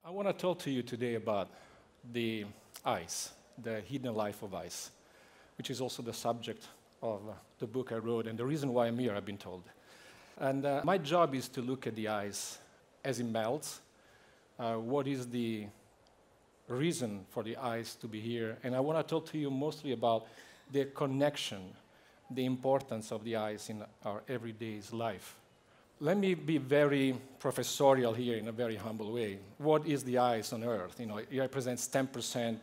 I want to talk to you today about the ice, the hidden life of ice, which is also the subject of the book I wrote and the reason why I'm here, I've been told. And my job is to look at the ice as it melts, what is the reason for the ice to be here, and I want to talk to you mostly about the connection, the importance of the ice in our everyday life. Let me be very professorial here in a very humble way. What is the ice on Earth? You know, it represents 10%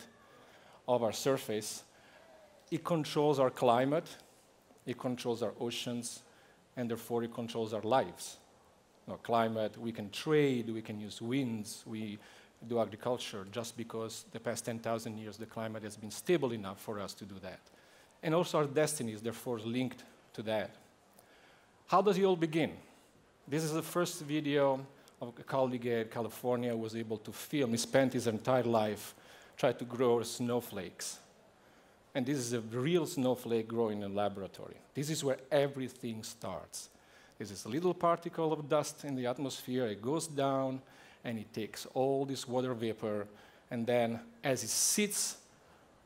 of our surface. It controls our climate, it controls our oceans, and therefore it controls our lives. You know, climate, we can trade, we can use winds, we do agriculture, just because the past 10,000 years the climate has been stable enough for us to do that. And also our destiny is therefore linked to that. How does it all begin? This is the first video of a colleague in California who was able to film. He spent his entire life trying to grow snowflakes. And this is a real snowflake growing in a laboratory. This is where everything starts. This is a little particle of dust in the atmosphere. It goes down, and it takes all this water vapor. And then, as it sits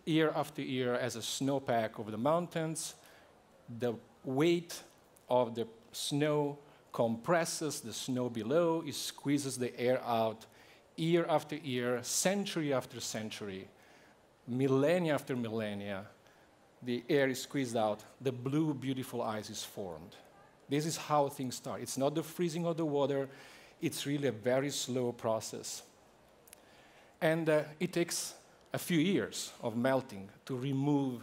year after year as a snowpack over the mountains, the weight of the snow compresses the snow below, it squeezes the air out year after year, century after century, millennia after millennia. The air is squeezed out, the blue, beautiful ice is formed. This is how things start. It's not the freezing of the water, it's really a very slow process. And it takes a few years of melting to remove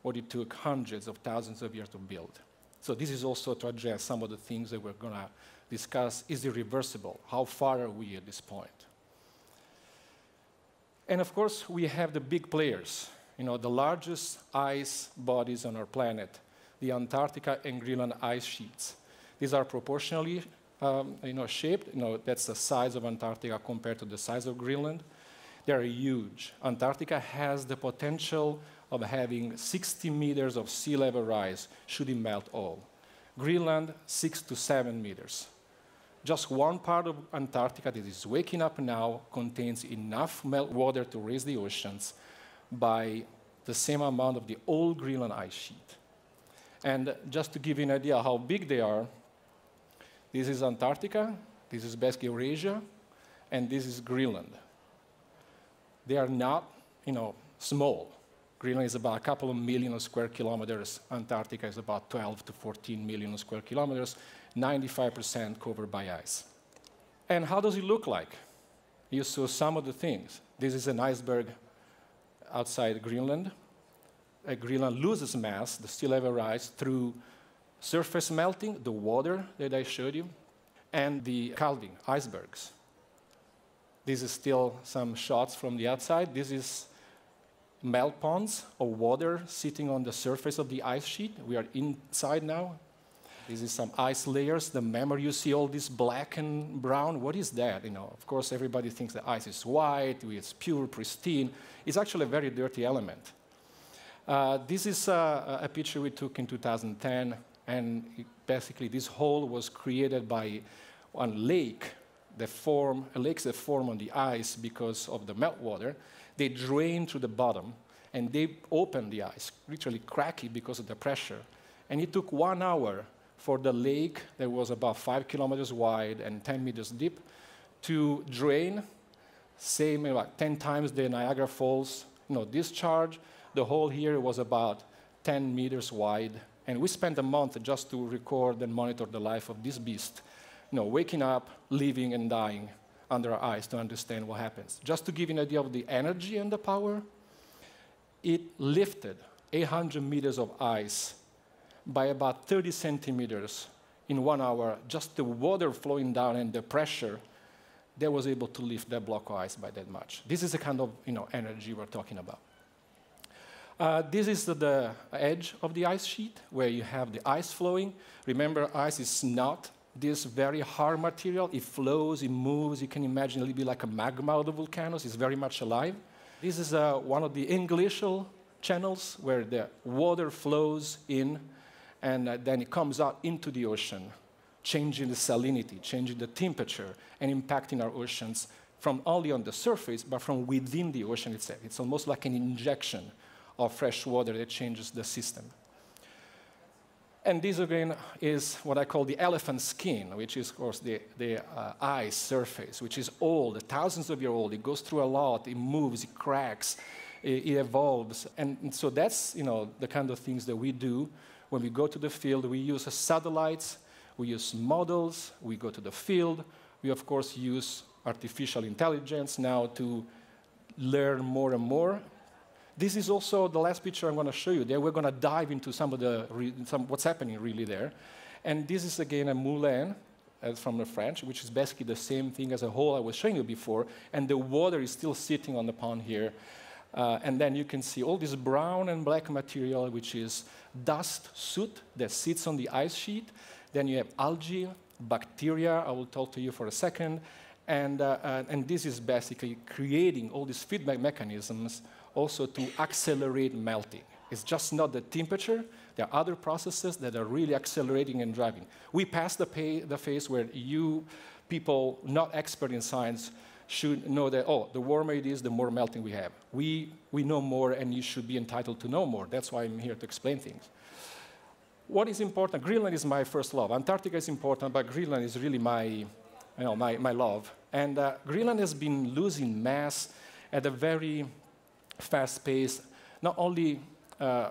what it took hundreds of thousands of years to build. So this is also to address some of the things that we're going to discuss. Is it reversible? How far are we at this point? And of course, we have the big players, you know, the largest ice bodies on our planet, the Antarctica and Greenland ice sheets. These are proportionally shaped. You know, that's the size of Antarctica compared to the size of Greenland. They're huge. Antarctica has the potential of having 60 meters of sea level rise should it melt all. Greenland, 6 to 7 meters. Just one part of Antarctica that is waking up now contains enough meltwater to raise the oceans by the same amount of the old Greenland ice sheet. And just to give you an idea how big they are, this is Antarctica, this is basically Eurasia, and this is Greenland. They are not, small. Greenland is about a couple of million square kilometers. Antarctica is about 12 to 14 million square kilometers, 95% covered by ice. And how does it look like? You saw some of the things. This is an iceberg outside Greenland. Greenland loses mass, the sea level rise, through surface melting, the water that I showed you, and the calving, icebergs. This is still some shots from the outside. This is melt ponds of water sitting on the surface of the ice sheet. We are inside now. This is some ice layers. The memory, you see all this black and brown. What is that? Of course, everybody thinks the ice is white, it's pure, pristine. It's actually a very dirty element. This is a picture we took in 2010, and basically this hole was created by one lake. Lakes that form on the ice because of the meltwater. They drain to the bottom, and they open the ice, literally crack it because of the pressure. And it took 1 hour for the lake that was about 5 kilometers wide and 10 meters deep to drain, same about 10 times the Niagara Falls discharge. The hole here was about 10 meters wide, and we spent a month just to record and monitor the life of this beast, waking up, living, and dying under our ice to understand what happens. Just to give you an idea of the energy and the power, it lifted 800 meters of ice by about 30 centimeters in 1 hour. Just the water flowing down and the pressure that was able to lift that block of ice by that much. This is the kind of energy we're talking about. This is the edge of the ice sheet where you have the ice flowing. Remember, ice is not this very hard material. It flows, it moves. You can imagine a little bit like a magma of the volcanoes. It's very much alive. This is one of the inglacial channels where the water flows in, and then it comes out into the ocean, changing the salinity, changing the temperature, and impacting our oceans from only on the surface, but from within the ocean itself. It's almost like an injection of fresh water that changes the system. And this, again, is what I call the elephant skin, which is, of course, the ice surface, which is old, thousands of years old. It goes through a lot. It moves, it cracks, it evolves. And so that's, the kind of things that we do when we go to the field. We use satellites, we use models, we go to the field. We, of course, use artificial intelligence now to learn more and more. This is also the last picture I'm going to show you. There we're going to dive into some of what's happening really there. And this is, again, a moulin from the French, which is basically the same thing as a hole I was showing you before. And the water is still sitting on the pond here. And then you can see all this brown and black material, which is dust, soot, that sits on the ice sheet. Then you have algae, bacteria. I will talk to you for a second. And this is basically creating all these feedback mechanisms also to accelerate melting. It's just not the temperature. There are other processes that are really accelerating and driving. We passed the phase where you people not expert in science should know that, the warmer it is, the more melting we have. We know more, and you should be entitled to know more. That's why I'm here to explain things. What is important? Greenland is my first love. Antarctica is important, but Greenland is really my love. And Greenland has been losing mass at a very fast pace, not only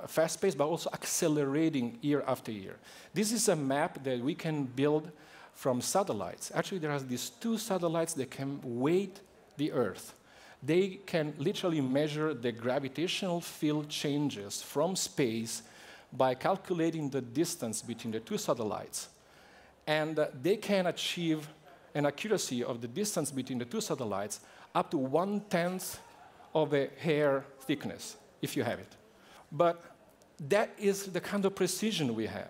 fast pace, but also accelerating year after year. This is a map that we can build from satellites. Actually, there are these 2 satellites that can weight the Earth. They can literally measure the gravitational field changes from space by calculating the distance between the 2 satellites. And they can achieve an accuracy of the distance between the 2 satellites up to 1/10 of a hair thickness, if you have it. But that is the kind of precision we have.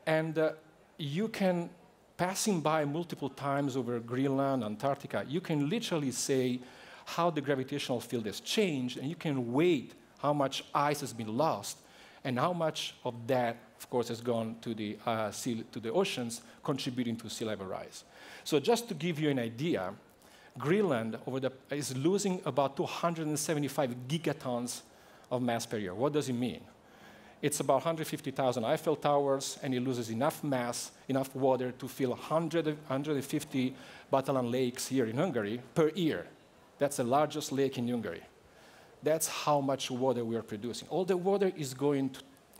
And you can, passing by multiple times over Greenland, Antarctica, you can literally say how the gravitational field has changed, and you can weight how much ice has been lost, and how much of that, of course, has gone to the oceans, contributing to sea level rise. So just to give you an idea, Greenland is losing about 275 gigatons of mass per year. What does it mean? It's about 150,000 Eiffel Towers, and it loses enough mass, enough water to fill 150 Batalan lakes here in Hungary per year. That's the largest lake in Hungary. That's how much water we are producing. All the water is going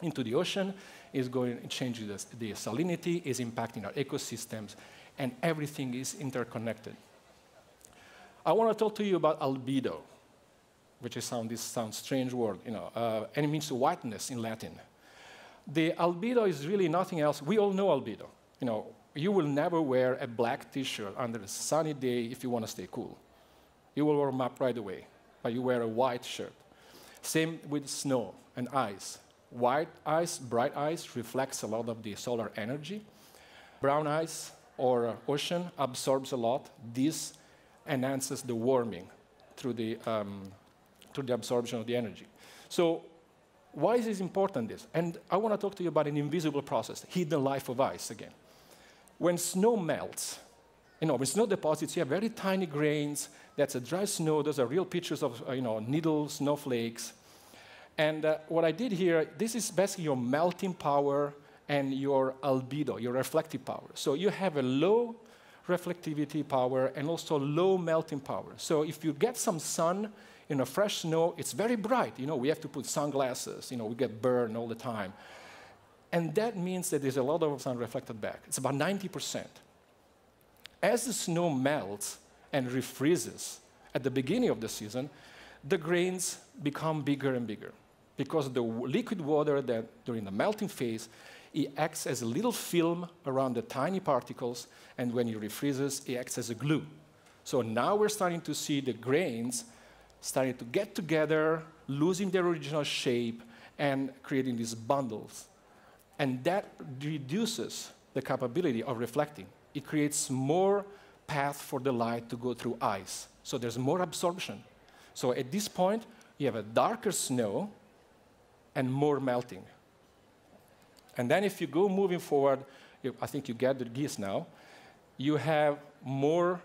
into the ocean, is going to change the salinity, is impacting our ecosystems, and everything is interconnected. I want to talk to you about albedo, which sounds strange word, and it means whiteness in Latin. The albedo is really nothing else. We all know albedo. You will never wear a black T-shirt under a sunny day if you want to stay cool. You will warm up right away, but you wear a white shirt. Same with snow and ice. White ice, bright ice, reflects a lot of the solar energy. Brown ice or ocean absorbs a lot. This enhances the warming through the absorption of the energy. So why is this important? And I want to talk to you about an invisible process, hidden life of ice again. When snow melts, with snow deposits, you have very tiny grains. That's a dry snow. Those are real pictures of needle snowflakes. And what I did here, this is basically your melting power and your albedo, your reflective power. So you have a low reflectivity power and also low melting power. So if you get some sun in a fresh snow, it's very bright. We have to put sunglasses. We get burned all the time. And that means that there's a lot of sun reflected back. It's about 90%. As the snow melts and refreezes at the beginning of the season, the grains become bigger and bigger because the liquid water that during the melting phase, it acts as a little film around the tiny particles, and when it refreezes, it acts as a glue. So now we're starting to see the grains starting to get together, losing their original shape, and creating these bundles. And that reduces the capability of reflecting. It creates more path for the light to go through ice. So there's more absorption. So at this point, you have a darker snow and more melting. And then if you go moving forward, I think you get the geese now, you have more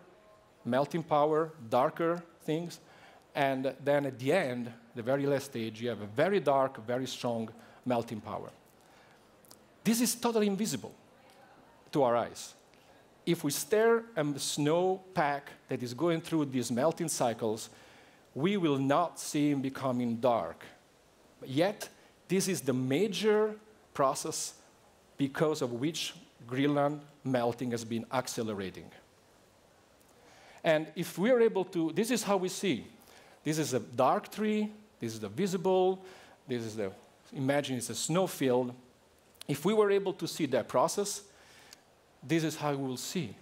melting power, darker things, and then at the end, the very last stage, you have a very dark, very strong melting power. This is totally invisible to our eyes. If we stare at the snow pack that is going through these melting cycles, we will not see it becoming dark. Yet, this is the major process because of which Greenland melting has been accelerating. And if we are able to, this is how we see. This is a dark tree, this is the visible, this is the, imagine it's a snow field. If we were able to see that process, this is how we will see.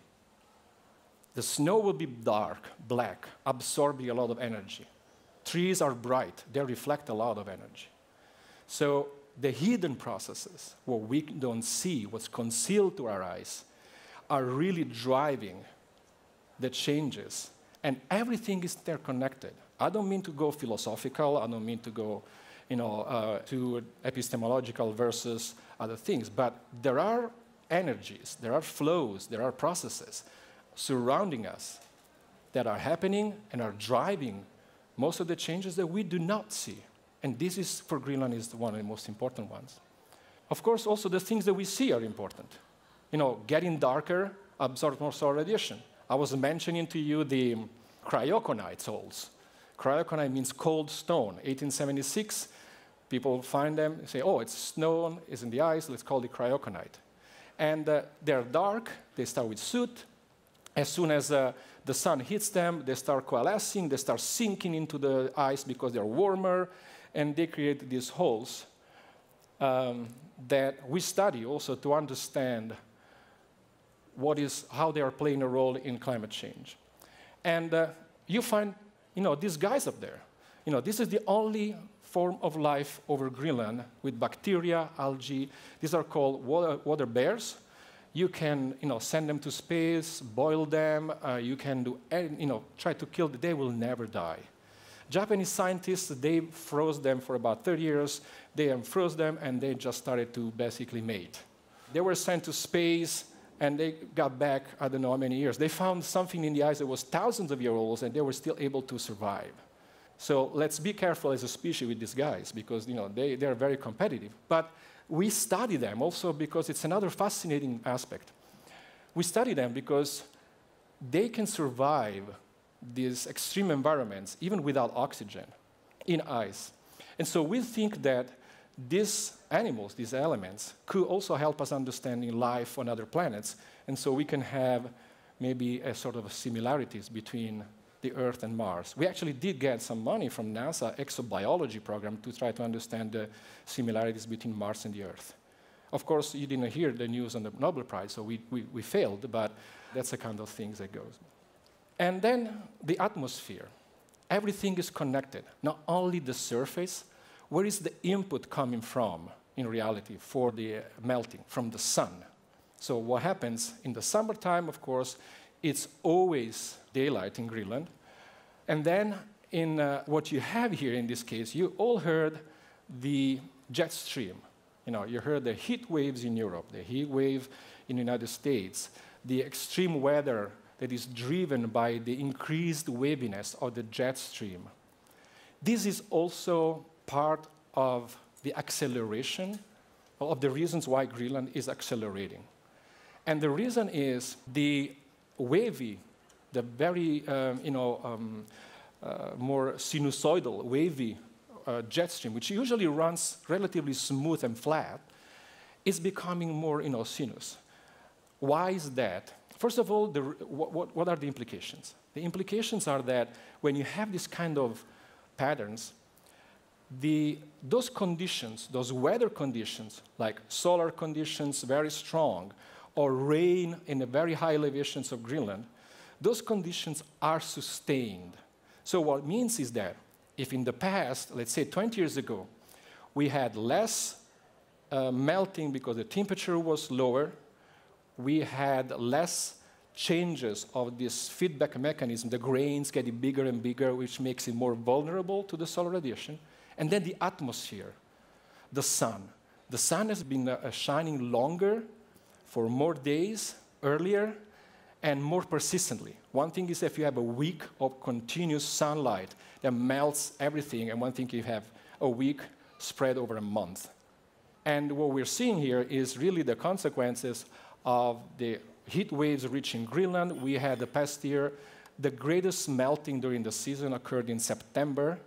The snow will be dark, black, absorbing a lot of energy. Trees are bright, they reflect a lot of energy. So the hidden processes, what we don't see, what's concealed to our eyes, are really driving the changes. And everything is interconnected. I don't mean to go philosophical, I don't mean to go to epistemological versus other things, but there are energies, there are flows, there are processes surrounding us that are happening and are driving most of the changes that we do not see. And this is, for Greenland, is one of the most important ones. Of course, also the things that we see are important. Getting darker absorbs more solar radiation. I was mentioning to you the Cryoconite holes. Cryoconite means cold stone. 1876, people find them, say, oh, it's stone, it's in the ice, let's call it Cryoconite. And they're dark, they start with soot. As soon as the sun hits them, they start coalescing, they start sinking into the ice because they're warmer, and they create these holes that we study also to understand how they are playing a role in climate change. And you find, these guys up there. This is the only form of life over Greenland with bacteria, algae. These are called water bears. You can, send them to space, boil them. You can do, try to kill them. They will never die. Japanese scientists, they froze them for about 30 years. They unfroze them, and they just started to basically mate. They were sent to space, and they got back, I don't know how many years. They found something in the ice that was thousands of years old, and they were still able to survive. So let's be careful as a species with these guys, because they are very competitive. But we study them also because it's another fascinating aspect. We study them because they can survive these extreme environments, even without oxygen, in ice. And so we think that these animals, these elements, could also help us understanding life on other planets. And so we can have maybe a sort of similarities between the Earth and Mars. We actually did get some money from NASA exobiology program to try to understand the similarities between Mars and the Earth. Of course, you didn't hear the news on the Nobel Prize, so we failed, but that's the kind of things that goes. And then the atmosphere. Everything is connected, not only the surface. Where is the input coming from, in reality, for the melting? From the sun. So what happens in the summertime, of course, it's always daylight in Greenland. And then in what you have here in this case, you all heard the jet stream. You heard the heat waves in Europe, the heat wave in the United States, the extreme weather that is driven by the increased waviness of the jet stream. This is also part of the acceleration of the reasons why Greenland is accelerating. And the reason is the wavy, the very more sinusoidal, wavy jet stream, which usually runs relatively smooth and flat, is becoming more sinus. Why is that? First of all, what are the implications? The implications are that when you have this kind of patterns, those conditions, those weather conditions, like solar conditions, very strong, or rain in the very high elevations of Greenland, those conditions are sustained. So what it means is that if in the past, let's say 20 years ago, we had less melting because the temperature was lower, we had less changes of this feedback mechanism, the grains getting bigger and bigger, which makes it more vulnerable to the solar radiation. And then the atmosphere, the sun. The sun has been shining longer for more days earlier, and more persistently. One thing is if you have a week of continuous sunlight that melts everything, and one thing you have a week spread over a month. And what we're seeing here is really the consequences of the heat waves reaching Greenland. We had the past year, the greatest melting during the season occurred in September,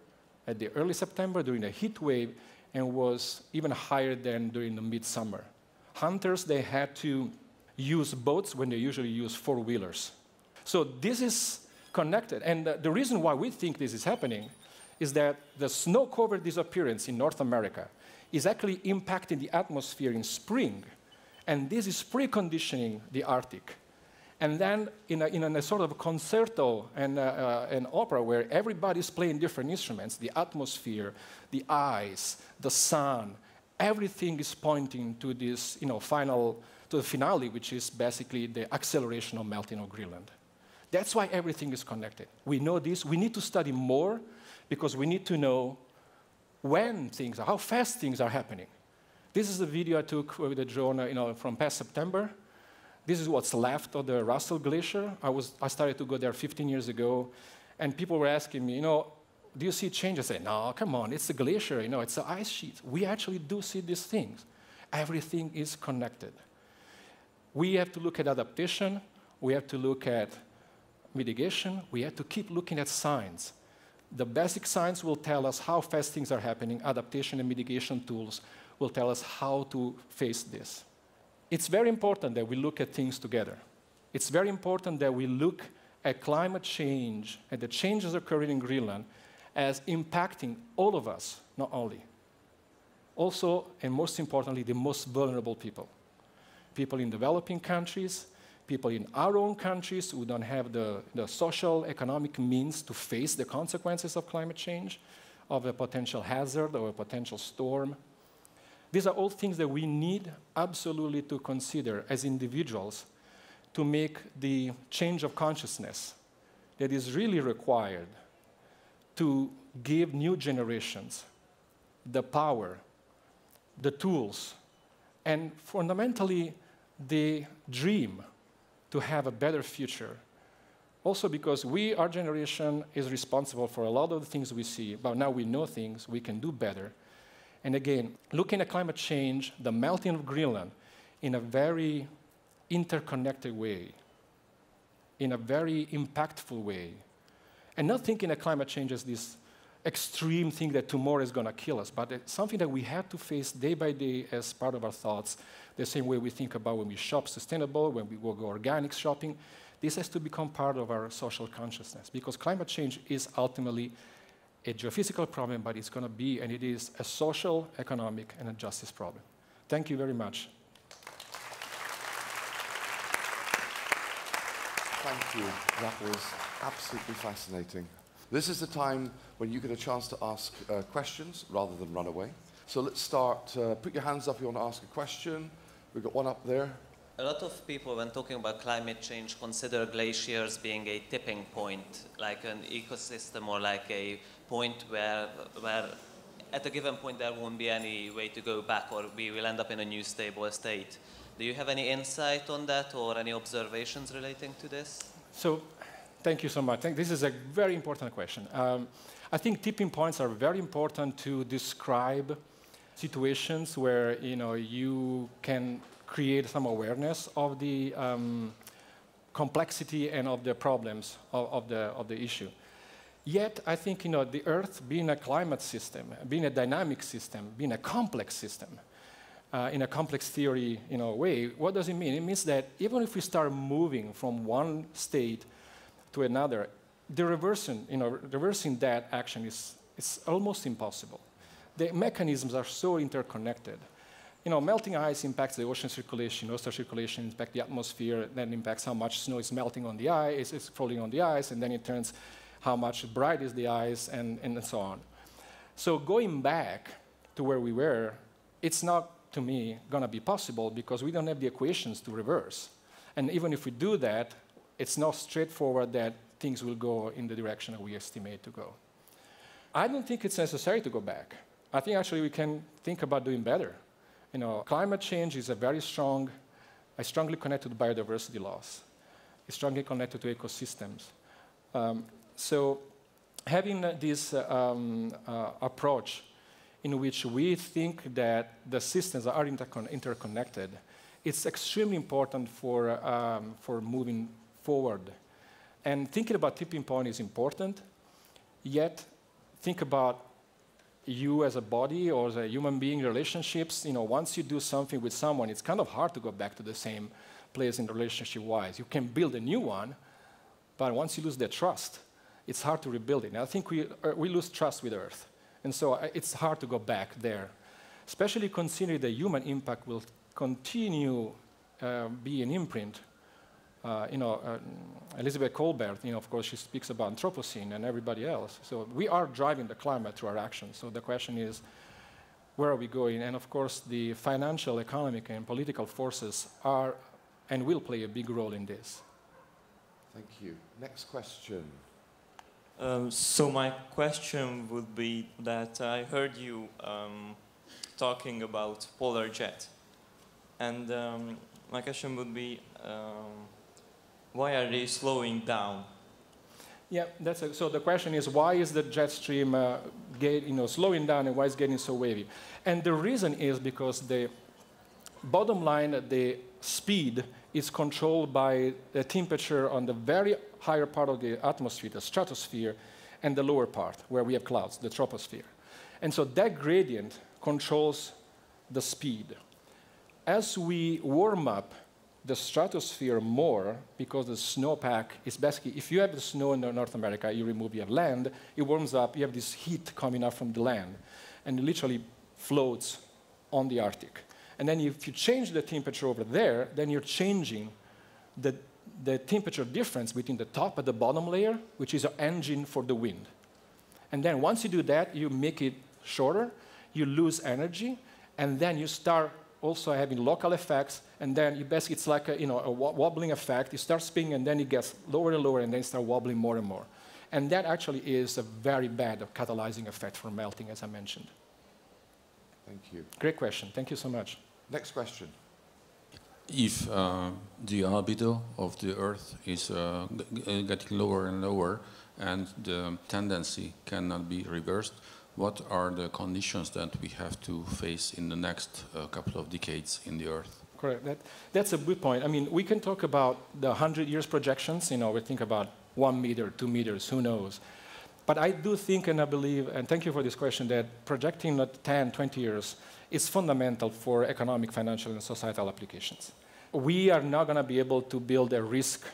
at the early September during the heat wave, and was even higher than during the midsummer. Hunters, they had to use boats when they usually use four-wheelers. So this is connected. And the reason why we think this is happening is that the snow-covered disappearance in North America is actually impacting the atmosphere in spring. And this is preconditioning the Arctic. And then in a sort of concerto and an opera where everybody's playing different instruments, the atmosphere, the ice, the sun, everything is pointing to this to the finale, which is basically the acceleration of melting of Greenland. That's why everything is connected. We know this. We need to study more because we need to know how fast things are happening. This is the video I took with the drone from past September. This is what's left of the Russell Glacier. I started to go there 15 years ago, and people were asking me, do you see changes? I say, no, come on, it's a glacier, it's an ice sheet. We actually do see these things. Everything is connected. We have to look at adaptation. We have to look at mitigation. We have to keep looking at science. The basic science will tell us how fast things are happening. Adaptation and mitigation tools will tell us how to face this. It's very important that we look at things together. It's very important that we look at climate change and the changes occurring in Greenland as impacting all of us, not only. Also, and most importantly, the most vulnerable people. People in developing countries, people in our own countries who don't have the social, economic means to face the consequences of climate change, of a potential hazard or a potential storm. These are all things that we need absolutely to consider as individuals to make the change of consciousness that is really required to give new generations the power, the tools, and fundamentally the dream to have a better future. Also because our generation is responsible for a lot of the things we see, but now we know things, we can do better. And again, looking at climate change, the melting of Greenland in a very interconnected way, in a very impactful way, and not thinking that climate change is this extreme thing that tomorrow is going to kill us, but it's something that we have to face day by day as part of our thoughts, the same way we think about when we shop sustainable, when we go organic shopping. This has to become part of our social consciousness, because climate change is ultimately a geophysical problem, but it's going to be, and it is, a social, economic, and a justice problem. Thank you very much. Thank you. That was absolutely fascinating. This is the time when you get a chance to ask questions rather than run away. So let's start. Put your hands up if you want to ask a question. We've got one up there. A lot of people, when talking about climate change, consider glaciers being a tipping point, like an ecosystem or like a point where at a given point there won't be any way to go back, or we will end up in a new stable state. Do you have any insight on that or any observations relating to this? So, thank you so much. This is a very important question. I think tipping points are very important to describe situations where you can create some awareness of the complexity and of the problems of the issue. Yet, I think the Earth, being a climate system, being a dynamic system, being a complex system, in a complex theory way, what does it mean? It means that even if we start moving from one state to another, the reversing that action is almost impossible. The mechanisms are so interconnected. Melting ice impacts the ocean circulation, ocean circulation impacts the atmosphere, then impacts how much snow is melting on the ice, is floating on the ice, and then it turns how much bright is the ice, and so on. So going back to where we were, it's not, to me, going to be possible because we don't have the equations to reverse. And even if we do that, it's not straightforward that things will go in the direction that we estimate to go. I don't think it's necessary to go back. I think actually we can think about doing better. Climate change is strongly connected to biodiversity loss. is strongly connected to ecosystems. So having this approach in which we think that the systems are interconnected, it's extremely important for moving forward. And thinking about tipping point is important, yet think about you as a body or as a human being relationships. Once you do something with someone, it's kind of hard to go back to the same place in relationship-wise. You can build a new one, but once you lose that trust, it's hard to rebuild it. And I think we lose trust with Earth. And so it's hard to go back there, especially considering the human impact will continue be an imprint. Elizabeth Colbert, of course, she speaks about Anthropocene and everybody else. So we are driving the climate through our actions. So the question is, where are we going? And of course, the financial, economic, and political forces are and will play a big role in this. Thank you. Next question. So my question would be that I heard you talking about polar jet. And my question would be, why are they slowing down? Yeah, so the question is, why is the jet stream slowing down and why is it getting so wavy? And the reason is because the bottom line, the speed is controlled by the temperature on the very higher part of the atmosphere, the stratosphere, and the lower part, where we have clouds, the troposphere. And so that gradient controls the speed. As we warm up the stratosphere more, because the snowpack is basically, if you have the snow in North America, you remove your land, it warms up, you have this heat coming up from the land, and it literally floats on the Arctic. And then if you change the temperature over there, then you're changing the temperature difference between the top and the bottom layer, which is an engine for the wind. And then once you do that, you make it shorter, you lose energy, and then you start also having local effects, and then you basically, it's like a wobbling effect. You start spinning, and then it gets lower and lower, and then start wobbling more and more. And that actually is a very bad catalyzing effect for melting, as I mentioned. Thank you. Great question. Thank you so much. Next question. If the albedo of the Earth is getting lower and lower, and the tendency cannot be reversed, what are the conditions that we have to face in the next couple of decades in the Earth? Correct. That's a good point. I mean, we can talk about the 100 years projections. We think about 1 meter, 2 meters, who knows. But I do think and I believe, and thank you for this question, that projecting not 10, 20 years is fundamental for economic, financial, and societal applications. We are not going to be able to build a risk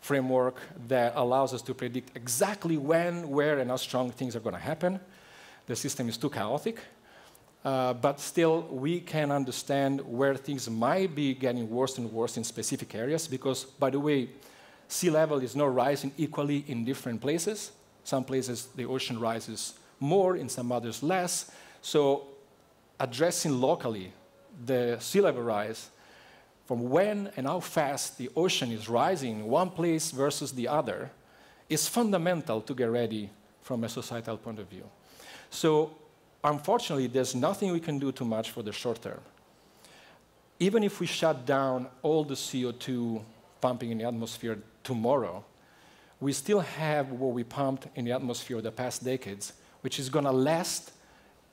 framework that allows us to predict exactly when, where, and how strong things are going to happen. The system is too chaotic. But still, we can understand where things might be getting worse and worse in specific areas because, by the way, sea level is not rising equally in different places. Some places the ocean rises more, in some others less. So addressing locally the sea level rise from when and how fast the ocean is rising in one place versus the other is fundamental to get ready from a societal point of view. So unfortunately, there's nothing we can do too much for the short term. Even if we shut down all the CO2 pumping in the atmosphere tomorrow, we still have what we pumped in the atmosphere the past decades, which is going to last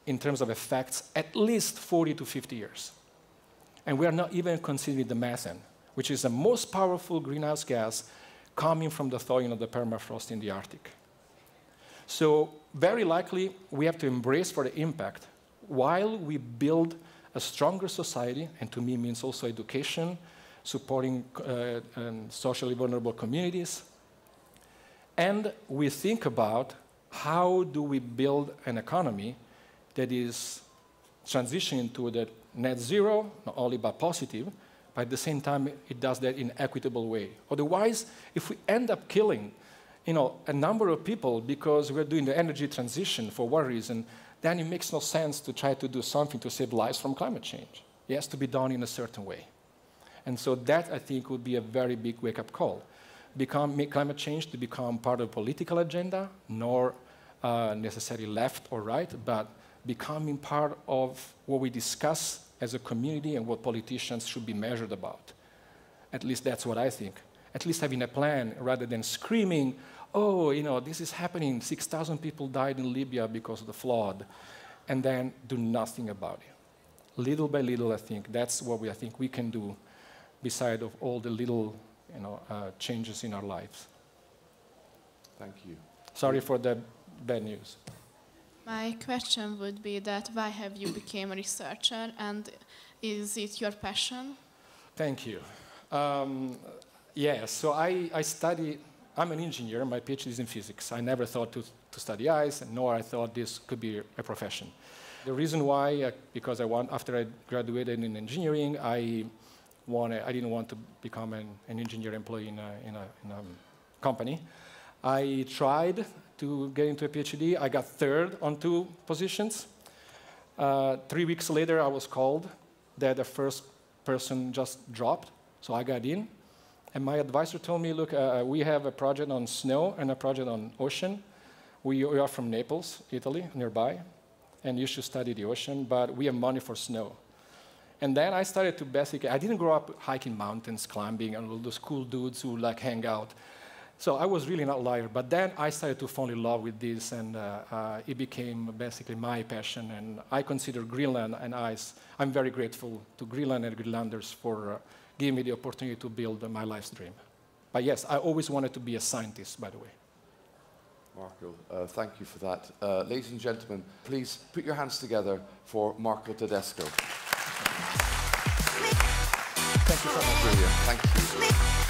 in terms of effects at least 40 to 50 years. And we are not even considering the methane, which is the most powerful greenhouse gas coming from the thawing of the permafrost in the Arctic. So very likely, we have to embrace for the impact while we build a stronger society, and to me means also education, supporting socially vulnerable communities. And we think about how do we build an economy that is transitioning to the net zero, not only but positive, but at the same time it does that in an equitable way. Otherwise, if we end up killing a number of people because we're doing the energy transition for one reason, then it makes no sense to try to do something to save lives from climate change. It has to be done in a certain way. And so that, I think, would be a very big wake-up call. Make climate change to become part of the political agenda, nor necessarily left or right, but becoming part of what we discuss as a community and what politicians should be measured about. At least that's what I think. at least having a plan rather than screaming, oh, you know, this is happening, 6,000 people died in Libya because of the flood, and then do nothing about it. Little by little, I think, that's what I think we can do, beside of all the little, you know, changes in our lives. Thank you. Sorry for the bad news. My question would be that why have you become a researcher, and is it your passion? Thank you. Yeah, so I study, I'm an engineer, my PhD is in physics. I never thought to study ice, nor I thought this could be a profession. The reason why, because after I graduated in engineering, I didn't want to become an engineer employee in a company. I tried to get into a PhD. I got third on 2 positions. 3 weeks later, I was called that the first person just dropped, so I got in. And my advisor told me, look, we have a project on snow and a project on ocean. We are from Naples, Italy, nearby, and you should study the ocean, but we have money for snow. And then I started to basically, I didn't grow up hiking mountains, climbing, and all those cool dudes who like hang out. So I was really not a liar, but then I started to fall in love with this, and it became basically my passion, and I consider Greenland and ice. I'm very grateful to Greenland and Greenlanders for giving me the opportunity to build my life's dream. But yes, I always wanted to be a scientist, by the way. Marco, thank you for that. Ladies and gentlemen, please put your hands together for Marco Tedesco. Thank you so much. Brilliant, thank you.